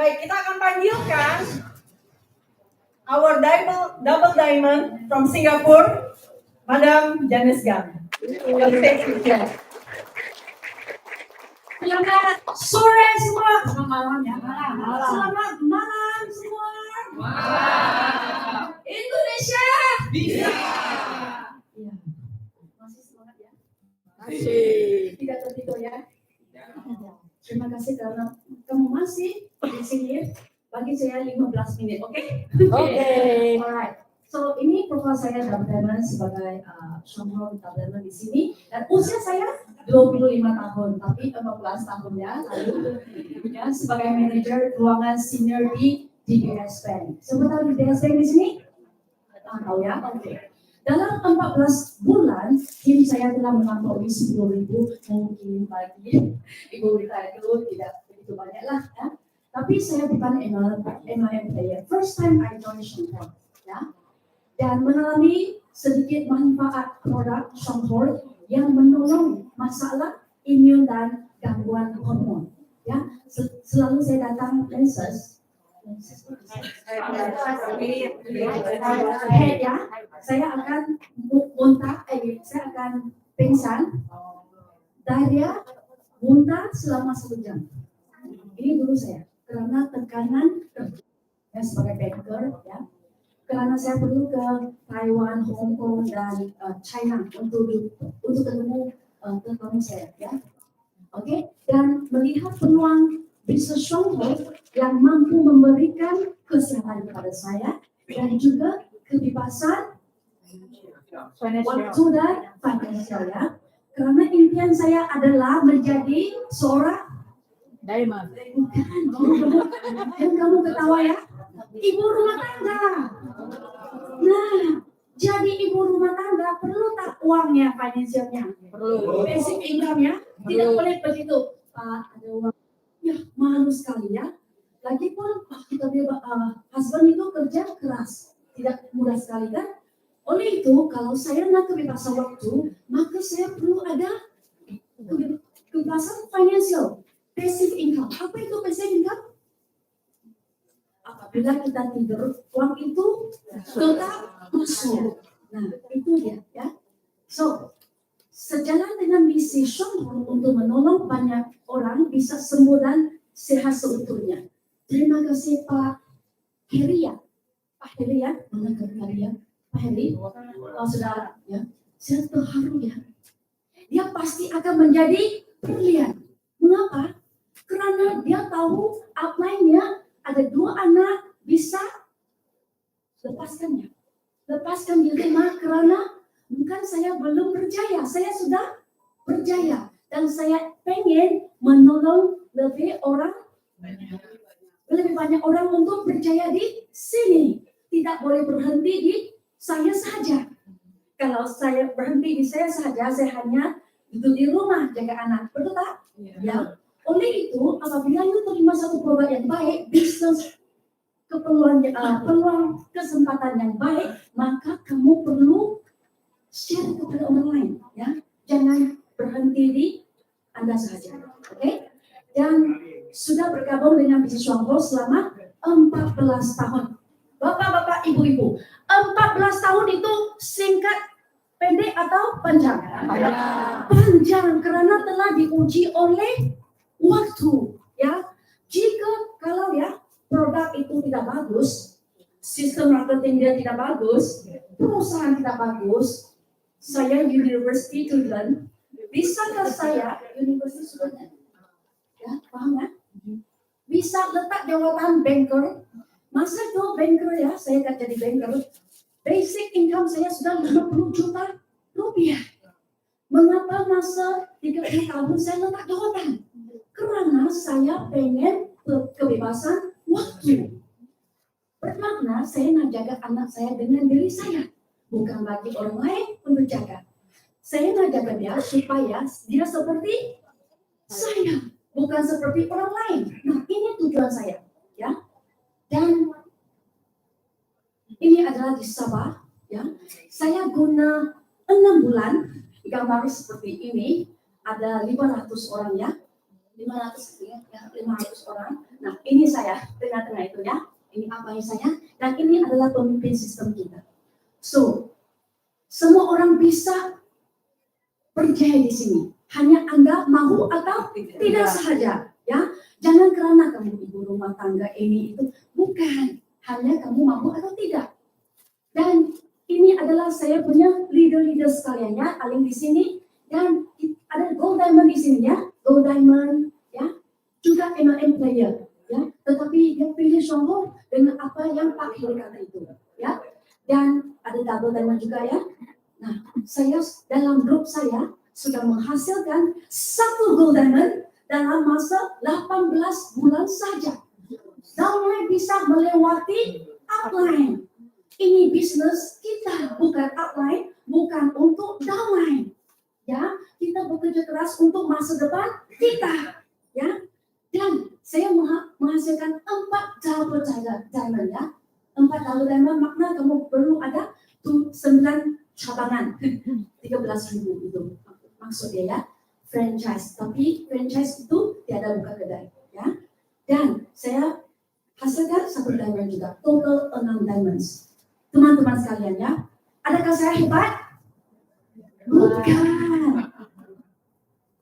Baik, kita akan panggilkan our double diamond from Singapore, Madam Janice Gang. Selamat sore semua. Selamat malam ya. Selamat malam semua. Indonesia bisa. Ya. Masih semangat ya? Masih. Tidak tertidur ya? Terima kasih karena kamu masih di sini. Bagi saya 15 menit, oke? Oke. Alright. So ini profil saya Double Diamond sebagai Shanghai Double Diamond di sini, dan usia saya 25 tahun, tapi 14 tahun ya lalu ya sebagai manajer keuangan senior di DBS Bank. Siapa tahu DBS Bank di sini? Tahu ya? Oke. Dalam 14 bulan, tim saya telah mengantongi 10.000, mungkin bagi Ibu Rita itu tidak begitu banyak lah ya. Tapi saya bukan MLM player. First time I join Shanghai ya. Dan mengalami sedikit manfaat produk Shanghai yang menolong masalah imun dan gangguan hormon. Ya, selalu saya datang menses. Ya, saya akan muntah, saya akan pingsan, diarrhea, muntah selama 1 jam. Ini dulu saya, karena tekanan ya, sebagai banker ya. Karena saya perlu ke Taiwan, Hong Kong, dan China untuk ketemu tetamu saya, ya. Oke, dan melihat peluang bisnis Shanghai yang mampu memberikan kesehatan kepada saya dan juga kebebasan waktu dan finansial ya. Karena impian saya adalah menjadi seorang Diamond. Yang kamu ketawa ya, ibu rumah tangga. Nah, jadi ibu rumah tangga perlu tak uangnya, finansialnya? Perlu. Basic income ya, tidak boleh begitu. Pak, ada uang. Ya, malu sekali ya. Lagipun kita husband itu kerja keras, tidak mudah sekali kan? Oleh itu, kalau saya nak kebebasan waktu, maka saya perlu ada kebebasan finansial. Passive income. Apa itu passive income? Apabila kita tidur, uang itu tetap masuk. Nah, itu dia ya. So, sejalan dengan misi Shanghai untuk menolong banyak orang bisa sembuh dan sehat seutuhnya. Terima kasih Pak Heri ya. Pak Heri ya, mana Heri ya? Pak Heri, saudara ya. Saya terharu ya. Dia pasti akan menjadi brilian. Mengapa? Karena dia tahu upline-nya ada 2 anak bisa lepaskan di rumah karena bukan saya belum berjaya, saya sudah berjaya dan saya pengen menolong lebih banyak orang untuk berjaya di sini. Tidak boleh berhenti di saya saja. Kalau saya berhenti di saya saja, saya hanya duduk di rumah jaga anak, betul tak? Ya. Oleh itu, apabila you terima satu produk yang baik, bisnis peluang kesempatan yang baik, maka kamu perlu share kepada orang lain, ya. Jangan berhenti di Anda saja, oke? Dan sudah bergabung dengan bisnis Shanghai selama 14 tahun. Bapak-bapak, ibu-ibu, 14 tahun itu singkat, pendek atau panjang? Panjang karena telah diuji oleh waktu, ya. Jika kalau ya produk itu tidak bagus, sistem marketing dia tidak bagus, perusahaan tidak bagus, saya university student, bisakah saya university student, ya paham ya? Bisa letak jabatan banker, masa itu banker ya, saya akan jadi banker, basic income saya sudah 50 juta rupiah. Mengapa masa 30 tahun saya letak jabatan? Karena saya pengen kebebasan waktu. Bermakna saya nak jaga anak saya dengan diri saya, bukan bagi orang lain untuk jaga. Saya nak jaga dia supaya dia seperti saya, bukan seperti orang lain. Nah, ini tujuan saya, ya. Dan ini adalah di Sabah, ya. Saya guna 6 bulan gambar seperti ini, ada 500 orang ya. 500 ya, 500 orang. Nah, ini saya tengah-tengah itu ya. Ini abang saya dan ini adalah pemimpin sistem kita. So, semua orang bisa berjaya di sini. Hanya Anda mau atau tidak saja, ya. Jangan karena kamu ibu rumah tangga ini itu, bukan. Hanya kamu mau atau tidak. Dan ini adalah saya punya leader-leader sekalian ya, paling di sini dan ada gold diamond di sini ya, gold diamond ya, juga MLM player ya, tetapi dia pilih Songho dengan apa yang Pak Heri kata itu ya, dan ada double diamond juga ya. Nah, saya dalam grup saya sudah menghasilkan 1 gold diamond dalam masa 18 bulan saja. Downline bisa melewati upline. Ini bisnis kita, bukan upline, bukan untuk downline. Ya, kita bekerja keras untuk masa depan kita. Ya, dan saya menghasilkan 4 double diamond ya. 4 double diamond makna kamu perlu ada 9 cabangan. 13.000 itu maksudnya ya. Franchise, tapi franchise itu tiada buka kedai ya. Dan saya hasilkan 1 diamond juga, total 6 diamonds. Teman-teman sekalian ya, adakah saya hebat? Bukan.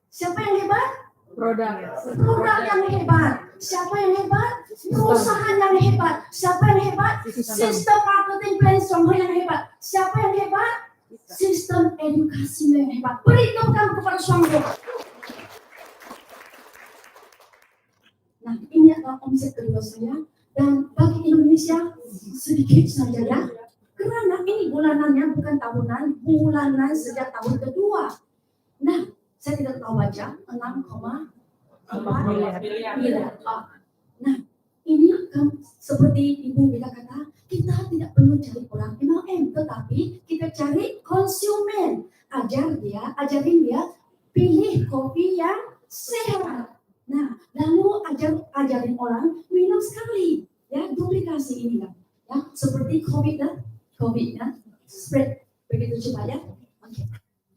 Siapa yang hebat? Produk. Produk yang hebat. Siapa yang hebat? Perusahaan yang hebat. Siapa yang hebat? Sistem marketing plan Songho yang hebat. Siapa yang hebat? Sistem edukasinya yang hebat. Beri tepuk kepada Songho. Nah, ini adalah omset kedua saya. Dan bagi Indonesia sedikit saja ya. Karena ini bulanannya bukan tahunan, bulanan sejak tahun kedua. Nah, saya tidak tahu baca 6,4 miliar. Nah, ini kan seperti Ibu Bida kata, kita tidak perlu cari orang MLM, tetapi kita cari konsumen. Ajarin dia pilih kopi yang sehat. Nah, lalu ajarin orang minum sekali, ya duplikasi ini kan, ya seperti COVID ya, spread begitu cepat ya. Oke.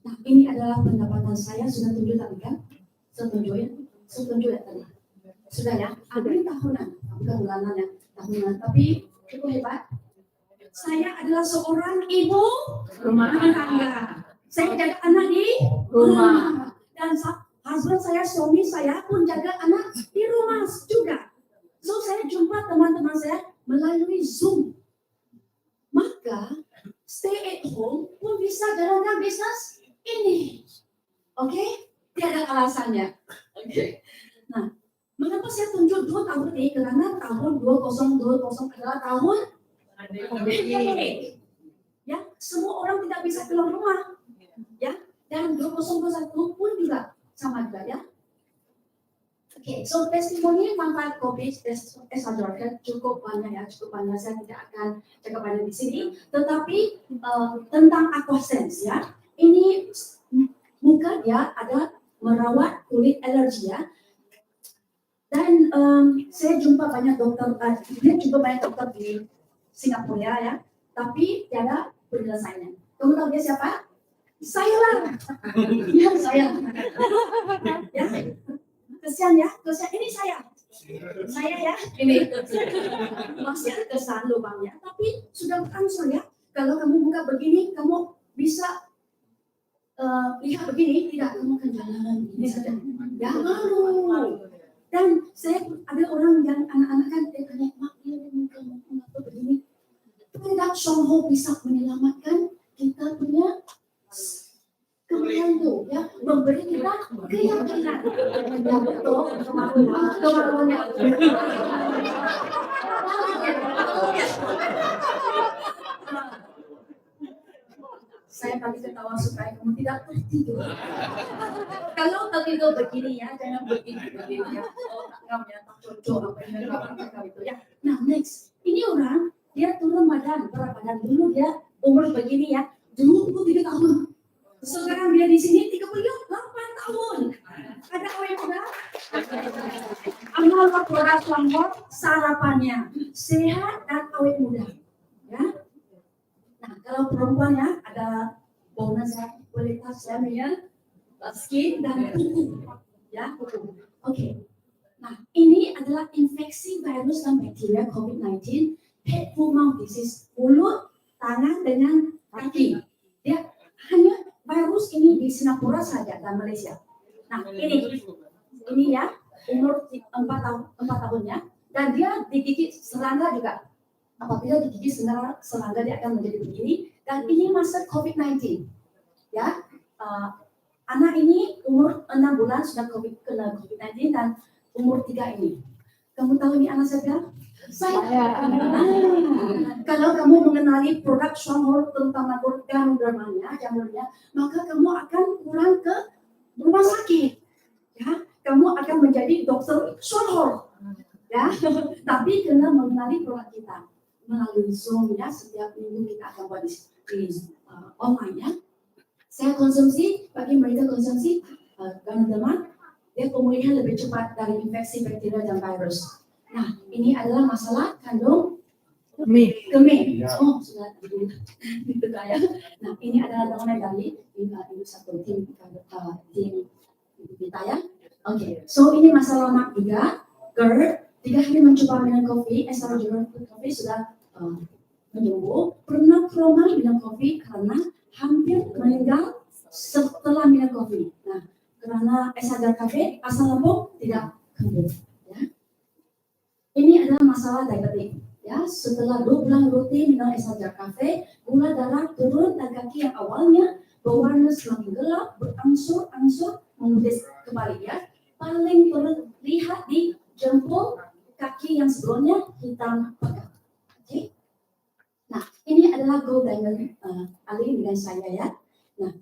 Nah, ini adalah pendapatan saya sudah tunjuk tadi kan, setuju ya tadi, sudah ya. Ini tahunan, bukan bulanan ya, tahunan. Tapi cukup hebat. Saya adalah seorang ibu rumah tangga. Saya jaga anak di rumah dan husband saya, suami saya pun jaga anak di rumah juga. So, saya jumpa teman-teman saya melalui Zoom. Maka, stay at home pun bisa jalankan bisnis ini. Oke? Tidak ada alasannya. Oke. Nah, mengapa saya tunjuk 2 tahun ini? Karena tahun 2020 adalah tahun pandemi. Ya, semua orang tidak bisa keluar rumah. Ya, dan 2021 pun juga sama juga ya. Oke, so testimoni manfaat COVID exaggerated cukup banyak ya, cukup banyak. Saya tidak akan cakap banyak di sini, tetapi tentang aquasense ya. Ini muka dia ada merawat kulit alergi ya. Dan saya jumpa banyak dokter, di Singapura ya, tapi tiada penyelesaiannya. Kamu tahu dia siapa? Saya lah. Ya, saya. Ya. Kesian ya, ini saya. Saya ya, ini. Masih ada kesan lubangnya, tapi sudah berangsur ya. Kalau kamu buka begini, kamu bisa lihat begini, tidak, kamu akan jalan ini saja. Ya, malu. Dan saya ada orang yang anak-anak kan dia tanya, mak, kamu kenapa begini? Tidak Songho bisa menyelamatkan kita punya kemudian itu ya, memberi kita keyakinan. Ya betul, kemaluannya. Saya tadi ketawa supaya kamu tidak tertidur. Kalau tertidur begini ya, jangan begini ya. Oh, kamu ya tak cocok apa yang kamu itu ya. Nah, next, ini orang dia turun badan, berat badan dulu dia umur begini ya, 23 tahun. Sekarang dia di sini 38 tahun. Ada awet muda? Amal produk Songho sarapannya sehat dan awet muda. Ya. Nah, kalau perempuan ya ada bonus ya, kualitas ya, skin dan kuku. Ya, kuku. Oke. Nah, ini adalah infeksi virus dan bakteria COVID-19, head, foot, mouth disease, mulut, tangan dengan kaki. Ya, hanya virus ini di Singapura saja dan Malaysia. Nah, ini ya, umur 4 tahunnya, dan dia digigit serangga juga. Apabila digigit serangga dia akan menjadi begini, dan ini masa COVID-19. Ya, anak ini umur 6 bulan sudah kena COVID-19 dan umur 3 ini. Kamu tahu ini anak saya? Saya. Kalau kamu mengenali produk Stronghold, terutama jamurnya, maka kamu akan pulang ke rumah sakit. Ya, kamu akan menjadi dokter Stronghold. Ya, tapi kena mengenali produk kita melalui Zoom ya, setiap minggu kita akan buat di online ya. Saya konsumsi, bagi mereka konsumsi teman-teman, dia pemulihan lebih cepat dari infeksi bakteria dan virus. Nah, ini adalah masalah kandung kemih. Oh, sudah ditegak ya. Nah, ini adalah dokumen dari ibu satu tim kita ya. Oke, so ini masalah mak juga. GERD, 3 hari mencoba minum kopi, kopi sudah menyembuh. Pernah trauma minum kopi karena hampir meninggal setelah minum kopi. Nah, karena sadar kafe, asam lambung tidak kambuh. Ya. Ini adalah masalah diabetes. Ya, setelah 2 bulan rutin minum sadar kafe, gula darah turun dan kaki yang awalnya berwarna semakin gelap, berangsur-angsur memutih kembali ya. Paling terlihat di jempol kaki yang sebelumnya hitam pekat. Oke. Nah, ini adalah Gold Diamond Ali dengan saya ya. Nah,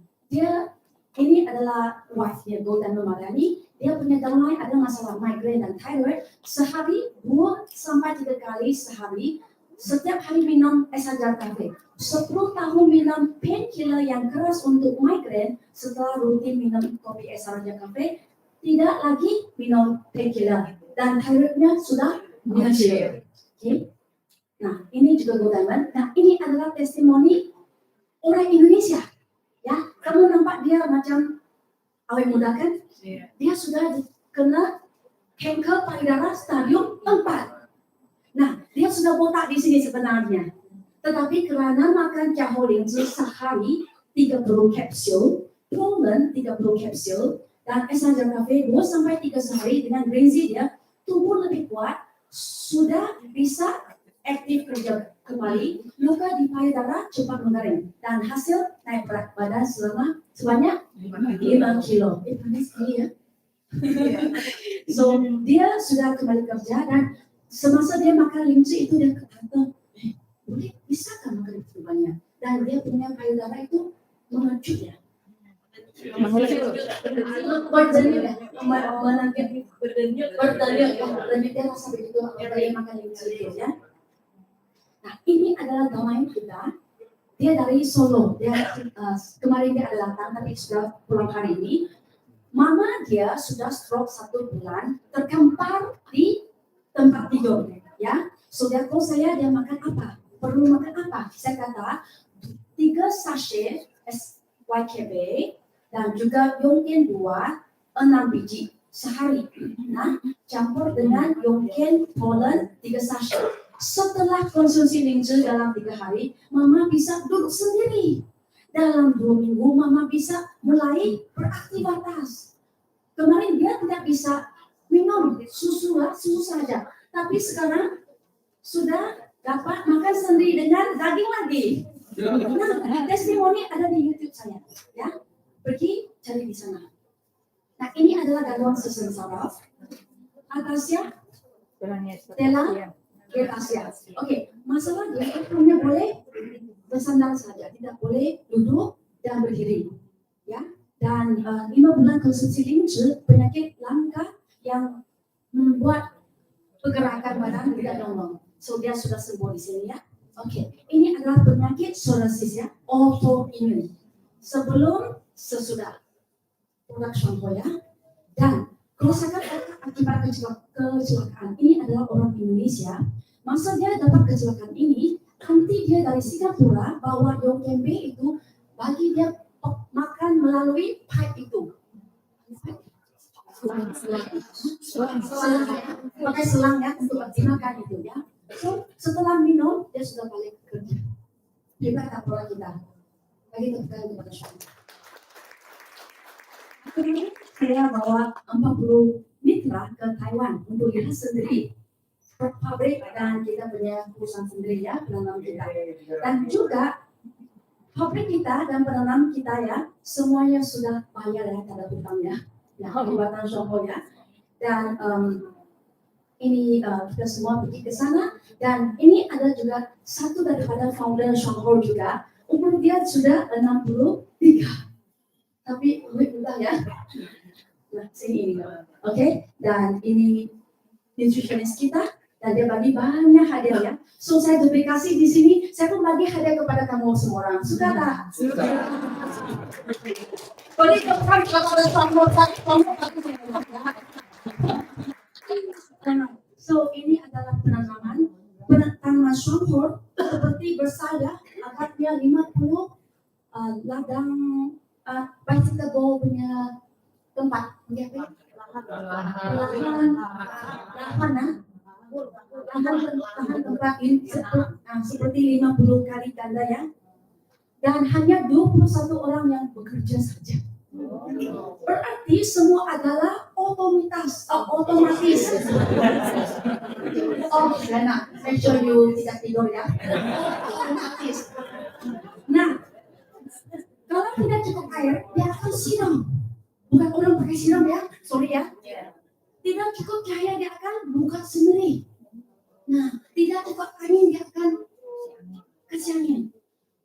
ini adalah wife-nya Gold Diamond Mariani. Dia punya downline ada masalah migraine dan thyroid. Sehari 2 sampai 3 kali sehari. Setiap hari minum Sadar Cafe. 10 tahun minum painkiller yang keras untuk migraine. Setelah rutin minum kopi Sadar Cafe, tidak lagi minum painkiller. Dan thyroidnya sudah menurun. Okay. Nah, ini juga Gold Diamond. Nah, ini adalah testimoni orang Indonesia. Ya, kamu nampak dia macam awet muda kan? Dia sudah kena kanker payudara stadium 4. Nah, dia sudah botak di sini sebenarnya. Tetapi karena makan jahe linci sehari 30 kapsul, Pullman 30 kapsul, dan Sadar Cafe 2 sampai 3 sehari dengan Greenzy dia, tubuh lebih kuat, sudah bisa aktif kerja kembali, luka di payudara cepat mengering, dan hasil naik berat badan sebanyak 5 kilo. Panas sekali ya. So, dia sudah kembali kerja dan semasa dia makan linci itu dia kata, boleh bisa kan makan itu banyak? Dan dia punya payudara itu mengecut ya. Berdenyut dia rasa begitu dia makan linci itu ya. Nah, ini adalah domain kita. Dia dari Solo. Dia kemarin dia ada datang, tapi sudah pulang hari ini. Mama dia sudah stroke 1 bulan, terkempar di tempat tidur. Ya, saudaraku saya dia makan apa? Perlu makan apa? Saya kata 3 sachet YKB dan juga Yongken 2, 6 biji sehari. Nah, campur dengan Yongken pollen 3 sachet. Setelah konsumsi linci dalam 3 hari, Mama bisa duduk sendiri. Dalam 2 minggu, Mama bisa mulai beraktivitas. Kemarin dia tidak bisa minum susu saja. Tapi sekarang sudah dapat makan sendiri dengan daging lagi. Nah, testimoni ada di YouTube saya. Ya, pergi cari di sana. Nah, ini adalah gangguan sistem saraf. Atasnya, Asia. Oke, masalah dia hanya boleh bersandar saja, tidak boleh duduk dan berdiri, ya. Dan 5 bulan konsumsi linci, penyakit langka yang membuat pergerakan badan tidak normal. So dia sudah sembuh di sini ya. Oke, ini adalah penyakit psoriasis ya, autoimun. Sebelum sesudah produk shampoo ya, dan kerusakan otak akibat kecelakaan ini adalah orang Indonesia. Masa dia dapat kecelakaan ini, nanti dia dari Singapura bawa Yongken B itu bagi dia makan melalui pipe itu. Selang. Selang ya, pakai selang ya untuk dimakan itu ya. So setelah minum dia sudah balik kerja. Kita tak perlu kita. Lagi kita kepada suami. Akhirnya saya bawa 40 mitra ke Taiwan untuk lihat sendiri pabrik dan kita punya perusahaan sendiri ya penanam kita. Dan juga pabrik kita dan penanam kita ya semuanya sudah bayar ya tanda hutang ya. Ya, pembuatan Shongho ya. Dan ini kita semua pergi ke sana dan ini ada juga satu daripada founder Shongho juga. Umur dia sudah 63. Tapi udah ya. Nah, sini ini. Oke, dan ini nutritionist kita dan dia bagi banyak hadiah ya. So saya duplikasi di sini, saya pun bagi hadiah kepada kamu semua orang. Suka tak? Sudah. Boleh tekan kalau ada kamu. So ini adalah penanaman Shongho seperti bersaya akarnya 50 ladang bicycle punya tempat lahan tempat ini seperti 50 kali ganda ya dan hanya 21 orang yang bekerja saja. Berarti semua adalah otomatis. Oh, enak. Make sure you tidak tidur ya. Otomatis. Nah, kalau tidak cukup air, dia akan siram. Bukan orang pakai siram ya, sorry ya. Tidak cukup cahaya, dia akan buka sendiri. Nah, tidak cukup angin, dia akan kasih angin.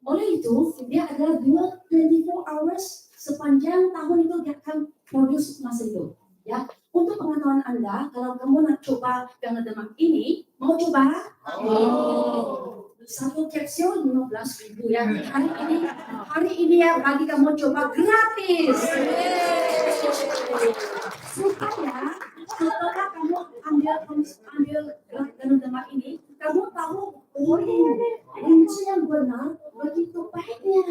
Oleh itu, dia adalah 24 hours sepanjang tahun itu dia akan produce masa itu. Ya, untuk pengetahuan Anda, kalau kamu nak coba Ganga Demak ini, mau coba? Satu kapsul 15.000 ya. Hari ini ya bagi kamu coba gratis. Supaya setelah kamu ambil Ganga Demak ini, kamu tahu kunci yang benar begitu baiknya,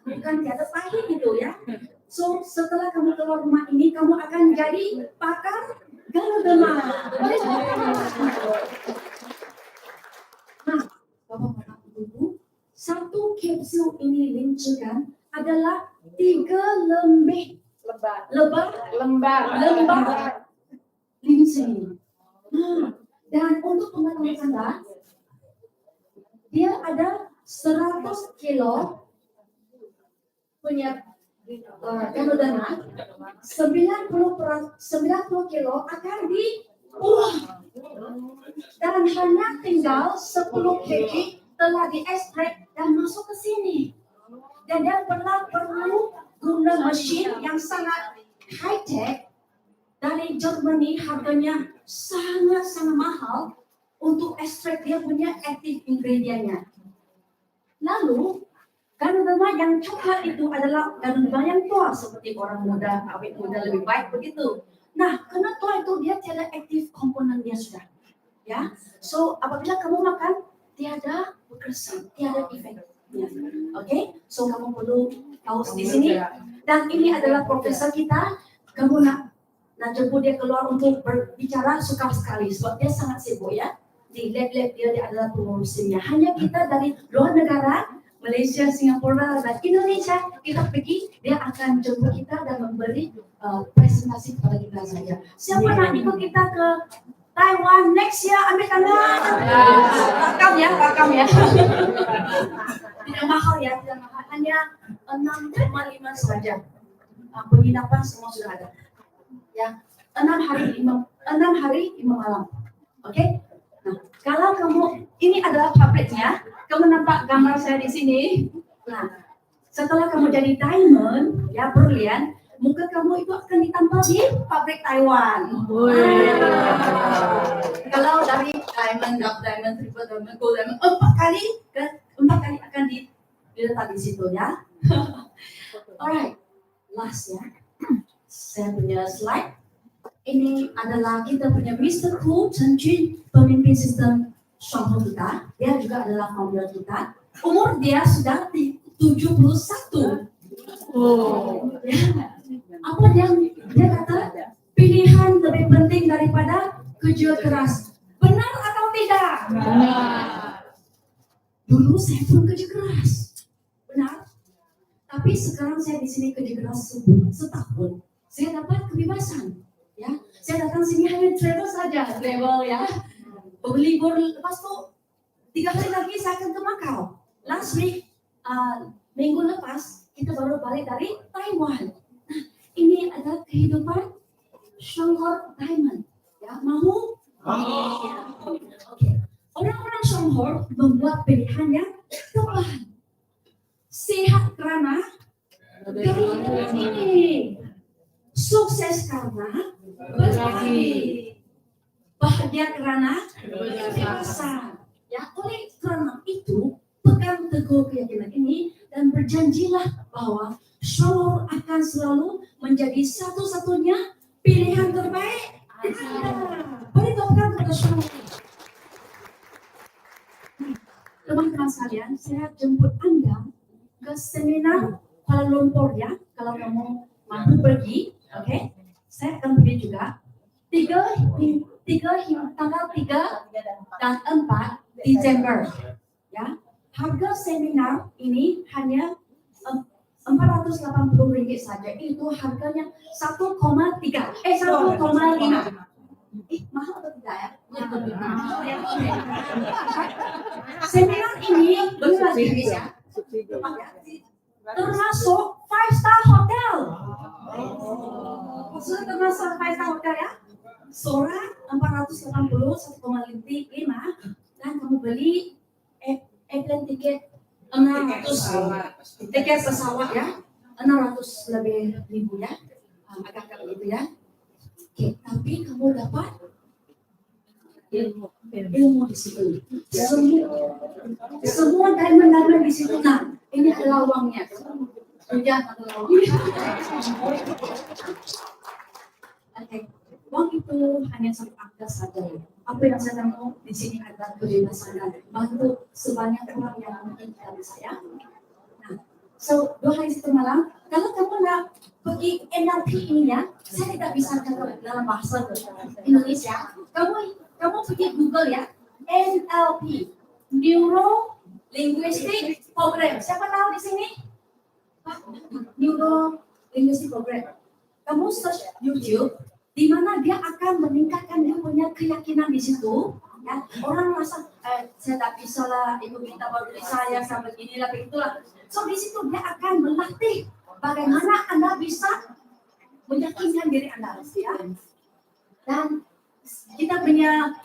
bukan tiada pahit itu ya. So setelah kamu keluar rumah ini, kamu akan jadi pakar Ganga Demak. Nah, Bapak-bapak Ibu, satu kapsul ini rincikan adalah 3 lembar linci. Nah, dan untuk pengetahuan Anda, dia ada 100 kilo punya Ganga Demak, 90 kilo akan dibuang dan hanya tinggal 10 kg telah diekstrak dan masuk ke sini. Dan dia perlu guna mesin yang sangat high tech dari Germany, harganya sangat mahal untuk ekstrak dia punya active ingredientnya. Lalu Ganga Demak yang coklat itu adalah Ganga Demak yang tua seperti orang muda, awet muda lebih baik begitu. Nah, karena tua itu dia tiada aktif komponen dia sudah, ya. So apabila kamu makan tiada berkesan, tiada efeknya. Oke, so kamu perlu tahu di sini. Dan ini adalah profesor kita. Kamu nak jemput dia keluar untuk berbicara suka sekali, sebab dia sangat sibuk ya. Di lab-lab dia adalah pengurusinya. Hanya kita dari luar negara, Malaysia, Singapura, dan Indonesia, kita pergi, dia akan jemput kita dan memberi presentasi kepada kita saja. Siapa nak ikut kita ke Taiwan next year, ambil tangan. Welcome ya. Tidak mahal ya, tidak mahal. Hanya 6,5 saja. Penginapan semua sudah ada. Ya, 6 hari 5 malam. Oke? Nah, kalau kamu, ini adalah pabriknya. Kamu nampak gambar saya di sini. Nah, setelah kamu jadi diamond, ya berlian, muka kamu itu akan ditampal di pabrik Taiwan. Kalau dari diamond, double diamond, triple diamond, gold diamond, 4 kali akan diletak di situ ya. Alright, last ya. Saya punya slide. Ini adalah kita punya Mr. Hu Chen Jun, pemimpin sistem Shongho kita. Dia juga adalah founder kita. Umur dia sudah 71. Oh. Ya. Apa dia kata? pilihan lebih penting daripada kerja keras. Benar atau tidak? Benar. Dulu saya pun kerja keras. Benar. Tapi sekarang saya di sini kerja keras setahun. Saya dapat kebebasan. Ya, saya datang sini hanya travel saja, travel ya. Berlibur, lepas tu 3 hari lagi saya akan ke Macau. Last week, minggu lepas kita baru balik dari Taiwan. Nah, ini adalah kehidupan Songhor Diamond. Ya, mau? Ya. Oke. Orang-orang Songhor membuat pilihan yang tepat. Sehat karena keringat ini. Sukses karena berbagi. Bahagia karena kebebasan. Ya, oleh karena itu, pegang teguh keyakinan ini dan berjanjilah bahwa Songhor akan selalu menjadi satu-satunya pilihan terbaik. Boleh temukan kepada Songhor. Teman-teman sekalian, saya jemput Anda ke seminar Kuala Lumpur ya. Kalau kamu mampu pergi, oke? Saya akan pergi juga. Tanggal 3 dan 4 Desember. Ya, harga seminar ini hanya Rp480 saja. Itu harganya 1,3. 1,5. Mahal atau tidak ya? Seminar ini benar ya. Termasuk 5-star hotel. Sudah termasuk 5-star hotel ya? Seorang 480, 1,5 dan kamu beli airplane tiket 600 tiket pesawat ya, 600 lebih ribu ya, agak begitu ya. Oke, tapi kamu dapat ilmu di situ. Semua diamond di situ. Nah, ini adalah uangnya. Sudah adalah uangnya. Oke, uang itu hanya satu akta saja. Apa yang saya mau di sini adalah kebebasan dan bantu sebanyak orang yang mungkin dari saya. Nah, so 2 hari satu malam, kalau kamu nak pergi NLP ini ya, saya tidak bisa cakap dalam bahasa Indonesia. Kamu pergi Google ya, NLP, Neuro Linguistic Program. Siapa tahu di sini? Neuro Linguistic Program. Kamu search YouTube, di mana dia akan meningkatkan dia punya keyakinan di situ. Ya, orang merasa saya tak bisa lah, ibu minta bantu saya sampai beginilah begitulah. So di situ dia akan melatih bagaimana Anda bisa meyakinkan diri Anda, ya. Dan kita punya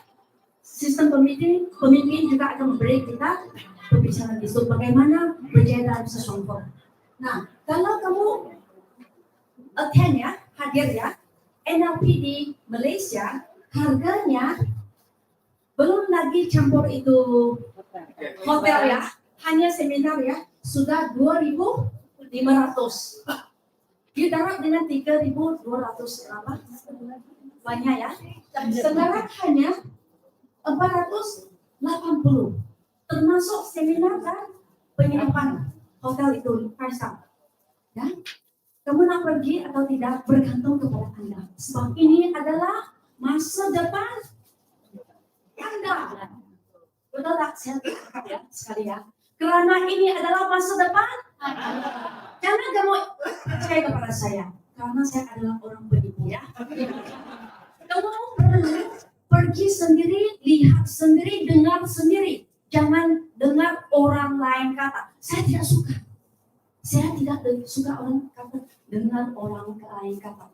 sistem pemimpin juga akan memberi kita pembicaraan di situ bagaimana berjaya dalam sesuatu. Nah, kalau kamu attend ya, hadir ya, NLP di Malaysia harganya belum lagi campur itu hotel ya, hanya seminar ya, sudah 2.500. Didarat dengan 3.200 apa? Banyak ya. Sekarang hanya 480, termasuk seminar dan penginapan hotel itu 5-star. Ya. Kamu nak pergi atau tidak bergantung kepada Anda. Sebab ini adalah masa depan Anda. Betul tak? Saya cakap ya sekali ya. Karena ini adalah masa depan Anda. Jangan kamu percaya kepada saya. Karena saya adalah orang penipu ya. Kamu perlu pergi sendiri, lihat sendiri, dengar sendiri. Jangan dengar orang lain kata. Saya tidak suka. Saya tidak suka orang kata dengar orang lain kata.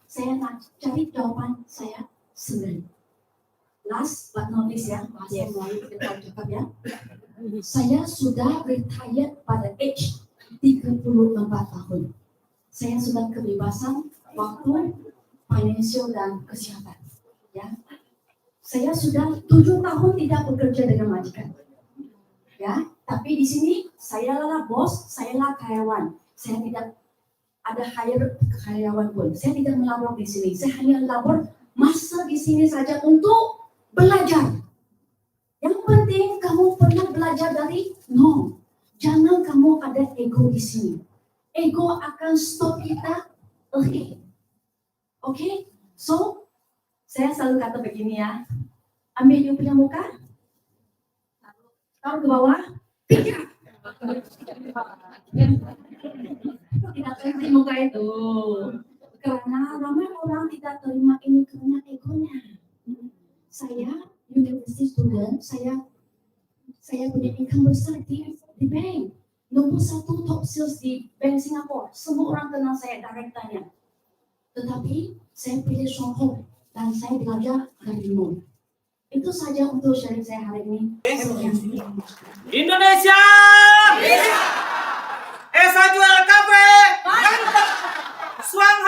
Saya nak cari jawaban saya sendiri. Last but not least ya, bahasa Melayu kita cakap ya. Saya sudah retired pada age 34 tahun. Saya sudah kebebasan waktu, financial dan kesehatan. Ya, saya sudah 7 tahun tidak bekerja dengan majikan. Ya, tapi di sini saya adalah bos, saya adalah karyawan. Saya tidak ada hire karyawan pun. Saya tidak melabur di sini. Saya hanya labur masa di sini saja untuk belajar. Yang penting kamu pernah belajar dari no. Jangan kamu ada ego di sini. Ego akan stop kita. Oke. So, saya selalu kata begini ya, ambil you punya muka, taruh ke bawah, tidak terima muka itu. Karena ramai orang tidak terima ini karena egonya. Saya university student, saya punya income besar di bank. Nomor 1 top sales di bank Singapura. Semua orang kenal saya direkturnya. Tetapi saya pilih Shopee dan saya belajar dari nol. Itu saja untuk sharing saya hari ini. Indonesia. Esa jual kafe. Swang